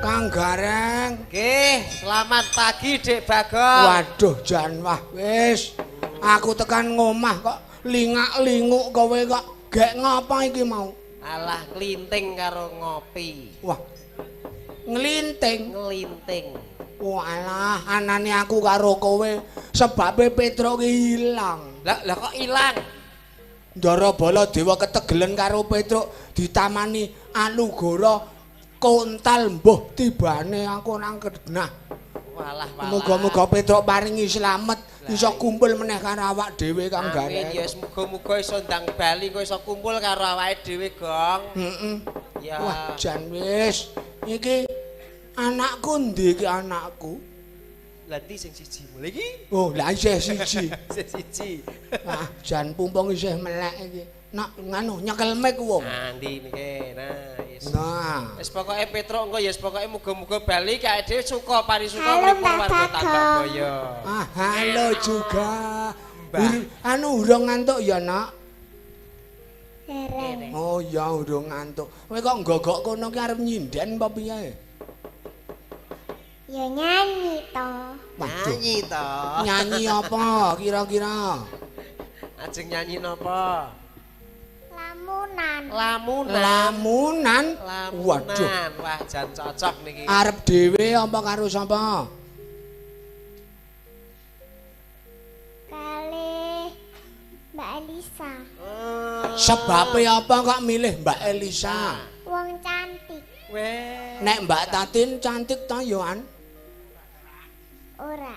Kang Gareng. Nggih, selamat pagi Dik Bagong. Waduh, jan wah wis. Aku tekan ngomah kok lingak-linguk kowe kok gek ngapa iki mau? Alah nglinting karo ngopi. Wah. Nglinting. Nglinting. Walah, anane aku karo kowe sebabe Petro ki ilang. Lah kok ilang? Ndara Baladewa ketegelen karo Petro ditamani Anugara kontal mbuh tibane aku nang Kenah. Walah. Muga-muga Petro paringi slamet iso kumpul meneh karo awak dhewe Kang Gareng. Amin ya muga-muga iso ndang bali kok iso kumpul karo awake dhewe, Gong. Heeh. Ya. Wah, jan wis. Iki anakku ndi iki anakku? Lah ndi sing siji mulai iki? Oh, lah isih siji. Sing siji. Wah, jan pumpung isih melek iki. Nak nganu nyekel mic wong. Nah, ndi niki. Nah, yes. Nah. Wis pokoke Petro engko ya pokoke muga-muga bali kae dhewe suka parisuka mripun warga Tambakboyo. Ah, halo juga. Anu urung ngantuk ya, Nak? Dereng. Oh ya urung ngantuk. Kowe kok nggogok kono ki arep nyinden apa piye? Ya nyanyi to. Waduh. Nyanyi to. Nyanyi apa kira-kira? Ajeng nyanyi napa? Lamunan. Lamunan. Waduh. Wah, jan cocok niki. Arep dhewe apa karo sapa? Kali Mbak Elisa. Sebabe apa kok milih Mbak Elisa? Wong cantik. Weh. Nek Mbak Tatin cantik ta yoan? Ora.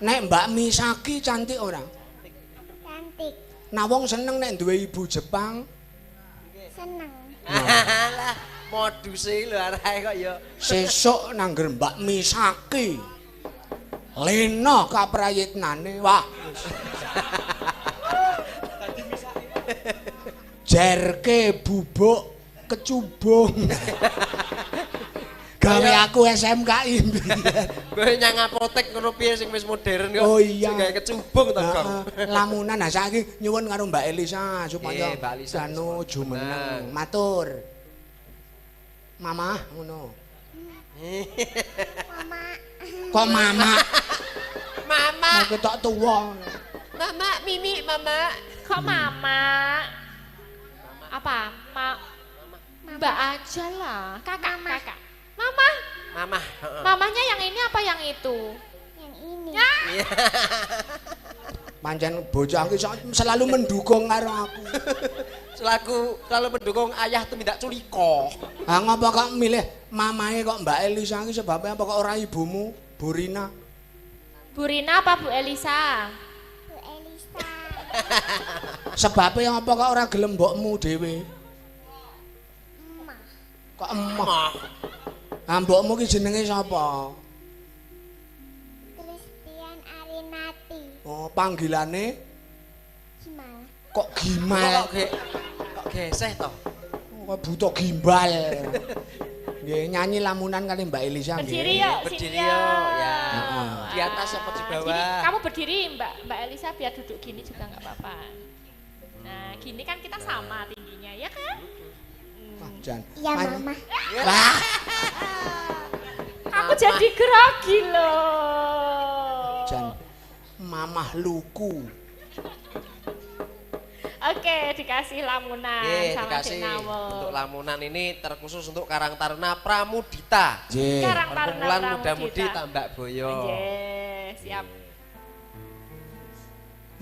Nek Mbak Misaki cantik ora? Cantik. Nah wong seneng nek duwe ibu Jepang. Seneng. Alah, moduse lho arahe kok ya. Sesuk nangger Mbak Misaki. Lena kaprayitnane. Wah. Jerke bubuk kecubung. Gawe aku SMKI. Kowe nyang apotek ngono piye sing wis modern kok. Oh iya. Sing gawe kecubung to, Gong. Lamunan nah saiki nyuwun karo Mbak Elisa supaya Mbak Elisa anu jumeneng. Matur. Mama ngono. Mama. Kok mama? Mama. Mau ketok tuwa. Mama, Mimi, Mama. Kok mama? Apa? Mbak aja lah. Kakak. Mama. Mama, heeh. Mamanya yang ini apa yang itu? Yang ini. Ya. Pancen bocah iki selalu mendukung karo aku. Selalu mendukung ayah tumindak culika. Ah ngapa kok milih mamae kok Mbak Elisa iki sebabnya apa kok ora ibumu, Bu Rina? Bu Rina apa Bu Elisa? Bu Elisa. Sebabnya apa kok ora gelem mbokmu dhewe? Emak. Kok emah? Ah mbokmu ki jenenge sapa? Christian Arinati. Oh, panggilane Gimal. kok Gimal? Kok geseh to? Kok butuh gimbal. Nggih, nyanyi lamunan kali Mbak Elisa nggih. Berdiri yuk. Berdiri sini yuk, ya. Wah. Di atas apa di bawah? Sini, kamu berdiri Mbak Elisa biar duduk gini juga nggak apa-apa. Nah gini kan kita sama tingginya ya kan? Wah, Jan. Iya, Mama. Wah, Aku jadi grogi loh. Jan. Mamah luku. Oke, dikasih lamunan Nggih, sama dikasih Dek Nawel. untuk lamunan ini terkhusus untuk Karang Taruna Pramudita. Nggih. Karang Taruna Perkumpulan Muda-Mudi Pramudita. Tambakboyo. Nggih, siap.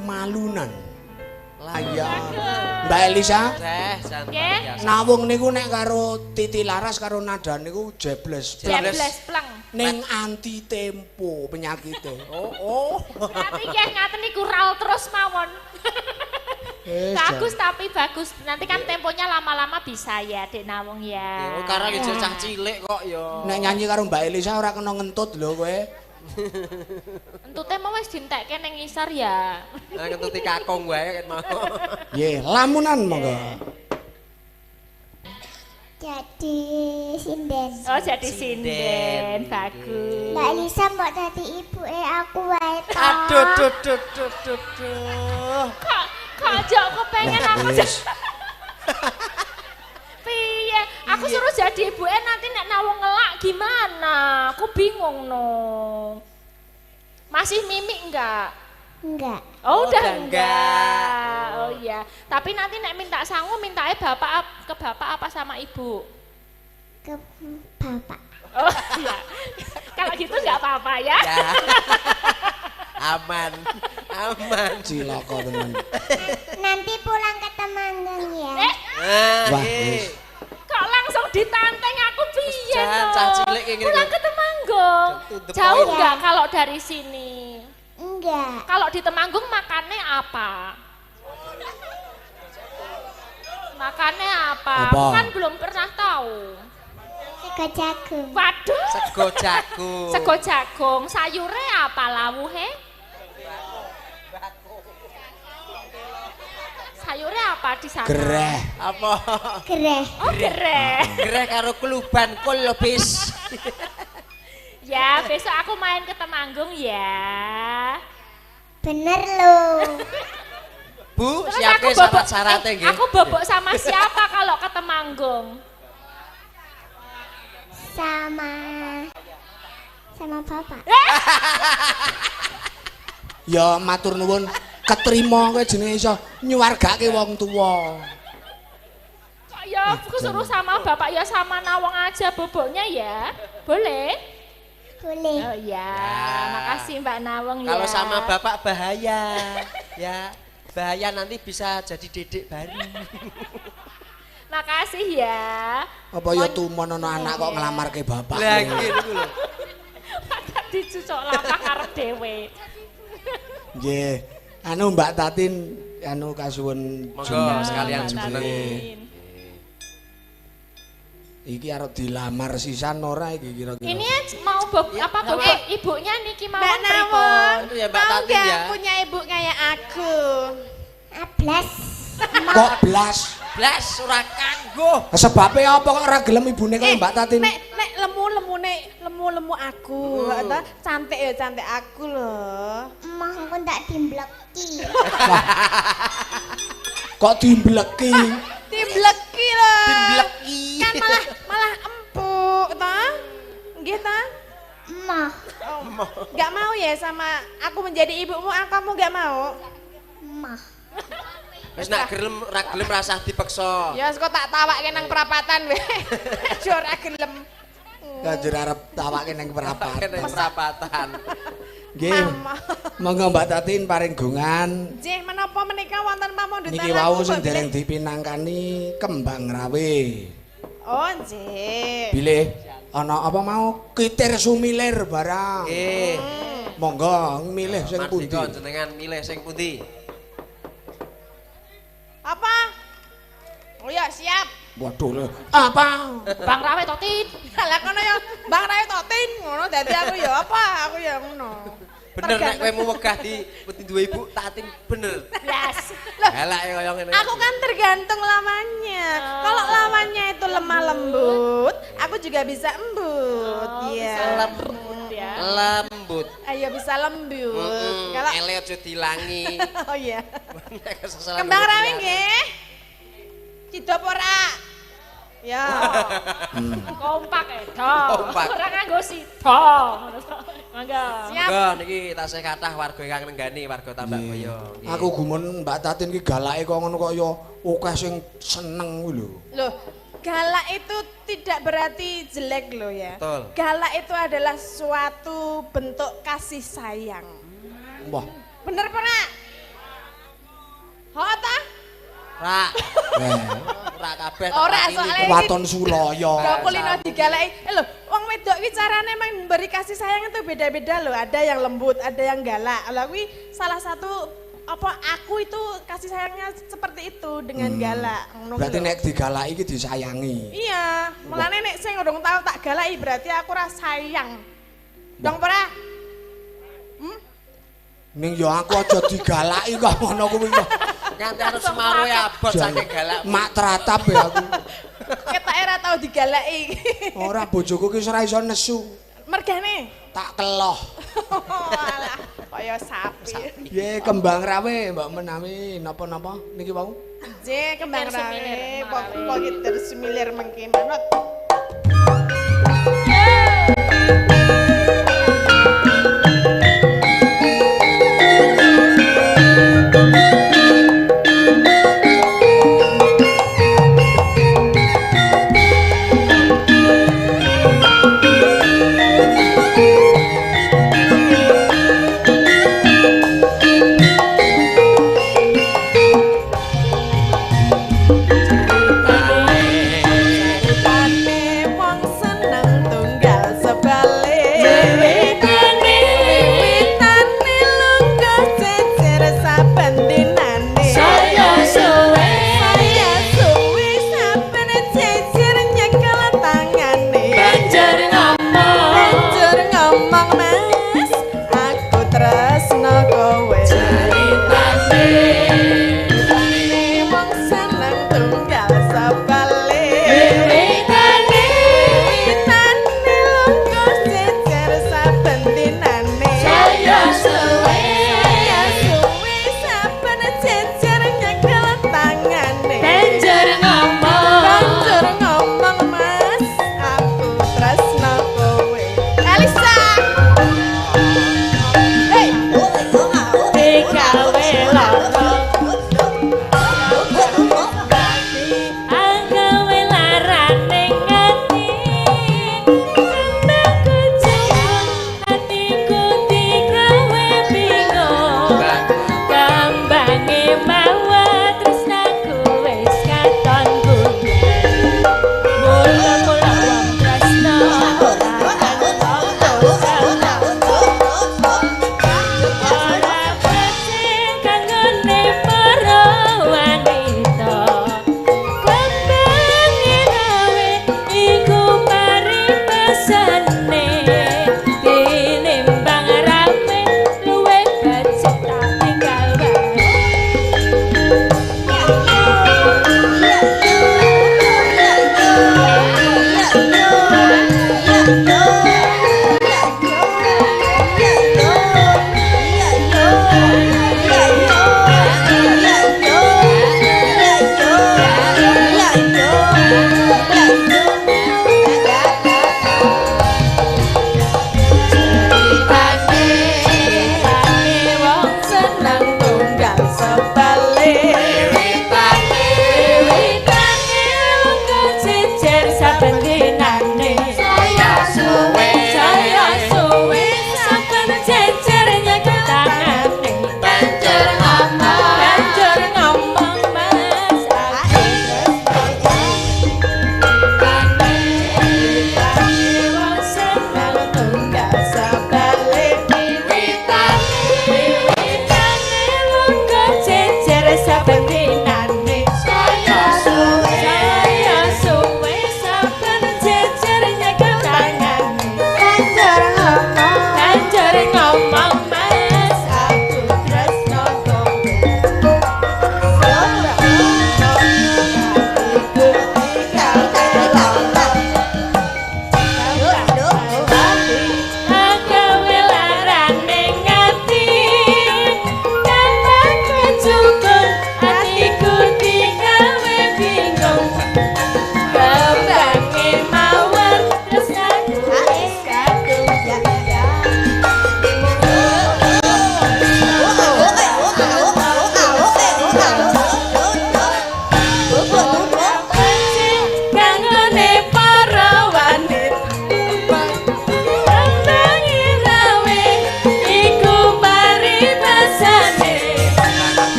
Malunan. Layar. Mbak Elisa, Jan Nggih. biasa. nawung niku nek karo Titi Laras karo Nada niku jebles. Jebles. Jebles pleng. Ning anti tempo penyakite. Oh. Tapi nggih ngaten niku raul terus mawon. Bagus tapi bagus. Nanti kan temponya lama-lama bisa ya, Dek Nawung ya. Oh, karang ijo cah cilik kok ya. Nek nyanyi karo Mbak Elisa ora kena ngentut lho kowe. Entute mau wis dientekke ning ngisor ya. Nah, ngentuti kakung wae ket mau. Nggih, lamunan monggo. Jadi sinden. Oh, jadi sinden. Bagus. Mbak Elisa mau dadi ibuke aku wae to. Aduh, duh. Kok aja kepengen aku Wis. piye? Aku suruh jadi ibuke nanti nek aku bingung no. Masih mimik enggak? Enggak. Oh, udah udah enggak. Oh iya. Tapi nanti nek minta sangu mintanya ke bapak apa sama ibu? Ke bapak. Oh iya. Kalau gitu enggak apa-apa ya. Ya. Aman. Aman. Cilaka tenan. Nanti pulang ke Temanggung ya. Wah, eh. wis. Kok langsung ditanteng aku piye Jan, no? cah cilik kayak gini Pulang kok. ke Temanggung. To the Jauh point. enggak kalau dari sini? Enggak. Kalau di Temanggung makannya apa? Makannya apa? Apa? Aku kan belum pernah tahu. Sego jagung. Waduh. Sego jagung. Sego jagung. Sayurnya apa lawuhe? Sayurnya apa di sana? Gereh. Apa? Gereh. Oh, gereh. Gereh karo keluban kul lho, bis. Ya, besok aku main ke Temanggung ya. Bener loh. Bu, Terus siapke aku bobok- syarat-syaratnya nggih. Aku bobok sama siapa kalau ke Temanggung? Sama bapak. Ya matur nuwun ketrima kowe jenenge iso nyuwargake wong tuwa. Kok ya aku suruh sama bapak ya sama Nawang aja boboknya ya? Boleh? Boleh. Oh iya, makasih Mbak Nawang ya. Kalau sama bapak bahaya. Ya, bahaya nanti bisa jadi dedek baru. Makasih ya. Apa ya tumon ana anak kok nglamarke bapak. Lah gitu lho. Dicucuk lapang arep dhewe. Nggih. Anu Mbak Tatin anu kasuwun Monggo jeneng sekalian Mbak jumeneng. Tatin. Iki arep dilamar sisan ora iki kira-kira. Ini mau apa bobok ibunya Niki mau Mbak Nawang, Itu ya Mbak mau Tatin nggak ya. punya ibu kayak aku? Ablas. Kok blas? Blas ora kanggo. Sebabe apa kok ora gelem ibune kaya Mbak Tatin? Nek lemu aku, ta cantik ya cantik aku loh. Emang aku tak dimbleki. Kok dimbleki? Dimbleki loh. Dimbleki. Kan malah empuk, ta? Nggih ta? Emah. Nggak mau ya sama aku menjadi ibumu, kamu nggak mau? Emah. Wis nak gelem ra gelem rasah dipeksa. Ya kok tak tawake nang perapatan weh. Aja ora gelem. Kanjur arep tawake ning Pakai perapatan. nang perapatan. Nggih. Mama. Monggo Mbak Tatin paring gongan. Nggih, menapa menika wonten pamundhutan Niki wau sing dereng dipinangkani kembang rawe. Oh, nggih. Bilih ana apa mau kitir sumilir barang. Nggih. Monggo milih sing pundi. Mardika jenengan milih sing pundi? Apa? Oh ya, siap. Waduh lho. Apa? Bang Rawe Totin. Lah kono ya Bang Rayo totin ngono dadi aku ya apa? Aku ya ngono. Bener nek kowe mau wegah di duwe ibu tatin bener. Blas. Elake kaya ngene. Aku kan tergantung lawannya. Kalau lawannya itu lemah lembut, aku juga bisa embut. Iya. Bisa lembut ya. Lembut. Ayo bisa lembut. Kalau ele aja dilangi. oh iya. Nek kesalahan Kembang kudu rawe dilangi. nggih. Cidop ora? Ya. Kompak Kompak. Ora nganggo sida. Mangga. Siap. Monggo niki tasih kathah warga ingkang nenggani warga Tambak Boyo. Nggih. Aku gumun Mbak Tatin ki galake kok ngono kok ya akeh sing seneng kuwi lho. Loh, galak itu tidak berarti jelek loh ya. Betul. Galak itu adalah suatu bentuk kasih sayang. Wah. Bener pernah? Ho ta? Ra, Eh, ra kabeh. Ora, tak patini. soalnya- waton Sulaya. Gak kulino digalai. Loh, wong wedok iki carane memberi kasih sayang itu beda-beda loh. Ada yang lembut, ada yang galak. Lah kuwi salah satu apa aku itu kasih sayangnya seperti itu dengan galak. Ngono Berarti lho. nek digalaki iki disayangi. Iya, mulane nek sing urung tau tak galaki berarti aku ora sayang. Dong ora? Ning ya aku aja digalaki kok ngono kuwi kok. Nganti harus semaro ya abot saking galak. Mak teratap ya aku. Ketok ora tau digalaki. Ora bojoku ki ora iso nesu. Mergane. Tak keloh. Alah, kaya sapi. Ye kembang rawe Mbak Menawi napa-napa niki wau. Je kembang Terus rawe, semilir, pokok terus semilir mengki manut. Yeay.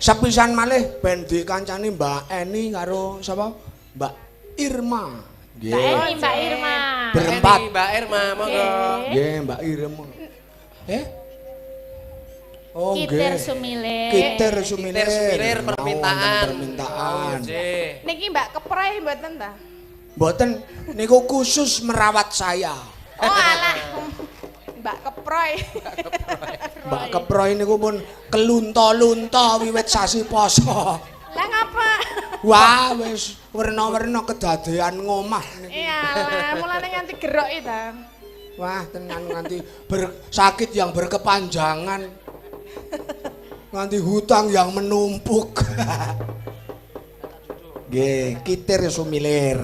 Sepisan malih ben dikancani Mbak Eni karo sapa? Mbak Irma. Nggih. Mbak Irma. Berempat. Mbak Irma, monggo. Nggih, Mbak Irma. Oh, Kiter nggih. Sumilir. Kiter Sumilir. Sumilir permintaan. Permintaan. Nggih. Niki Mbak Keproy mboten ta? Mboten niku khusus merawat saya. Oh alah. Mbak Keproy. Mbak Keproy niku pun kelunta-lunta wiwit sasi poso. Lah ngapa? Wah, wis werna-werna kedadean ngomah niku. Iyalah, mulane nganti gerok ta. Wah, tenan nganti sakit yang berkepanjangan. Nganti hutang yang menumpuk. Nggih, Kiter Sumilir.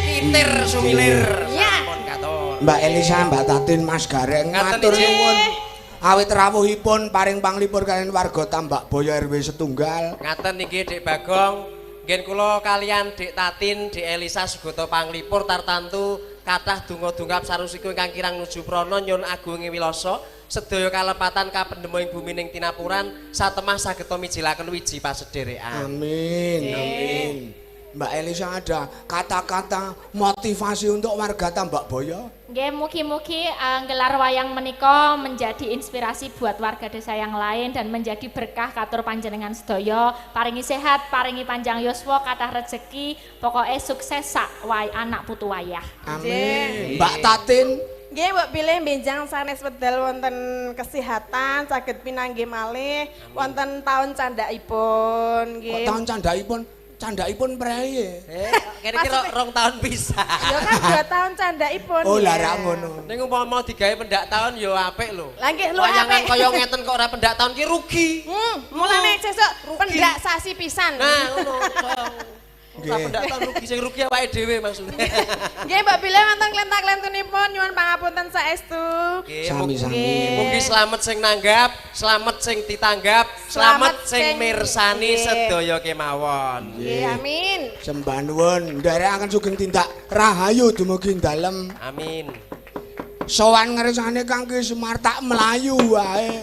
Kiter Sumilir. Ya. Sampun katur. Mbak Elisa, Mbak Tatin, Mas Gareng matur nuwun. Awit rawuhipun paring panglipur kaliyan warga Tambak Boyo RW setunggal. Ngaten niki Dik Bagong, ngen kula kalian Dik Tatin, Dik Elisa Sugata Panglipur tartantu kathah donga-dongap sarusiku ingkang kirang nuju prana nyun agunge wilasa sedaya kalepatan kapendheming bumi ning tinapuran satemah sageta mijilaken wiji pasederekan. Amin, amin. Mbak Elisa ada kata-kata motivasi untuk warga Tambak Boyo? Nggih, mugi-mugi gelar wayang menika menjadi inspirasi buat warga desa yang lain dan menjadi berkah katur panjenengan sedaya, paringi sehat, paringi panjang yuswa, kathah rezeki, pokoke sukses sak anak putu wayah. Amin. Mbak Tatin, Nggih, mbok pilih benjang sanes wedal wonten kesehatan, saged pinanggih malih wonten taun candhakipun, kok nggih. tahun candhakipun preye? Kira-kira 2 tahun bisa. Ya kan 2 tahun candhakipun. Oh, ya. lah ra ngono. Ning umpama digawe pendak tahun ya apik lho. Lah nggih lu Wayangan apik. kaya ngeten kok ora pendak tahun ki rugi. Mulane sesuk pendak sasi pisan. Nah, ngono. Ora Nggih. pendak tahun rugi sing rugi awake dhewe maksudnya. Nggih, mbok pilih wonten klentak-klentunipun nyuwun pangapunten saestu. Sami-sami. Mugi slamet sing nanggap, slamet sing ditanggap, slamet sing mirsani sedaya kemawon. Nggih, amin. Sembah nuwun, nderekaken sugeng tindak rahayu dumugi dalem. Amin. Sowan ngersane Kang Ki Semar tak melayu wae.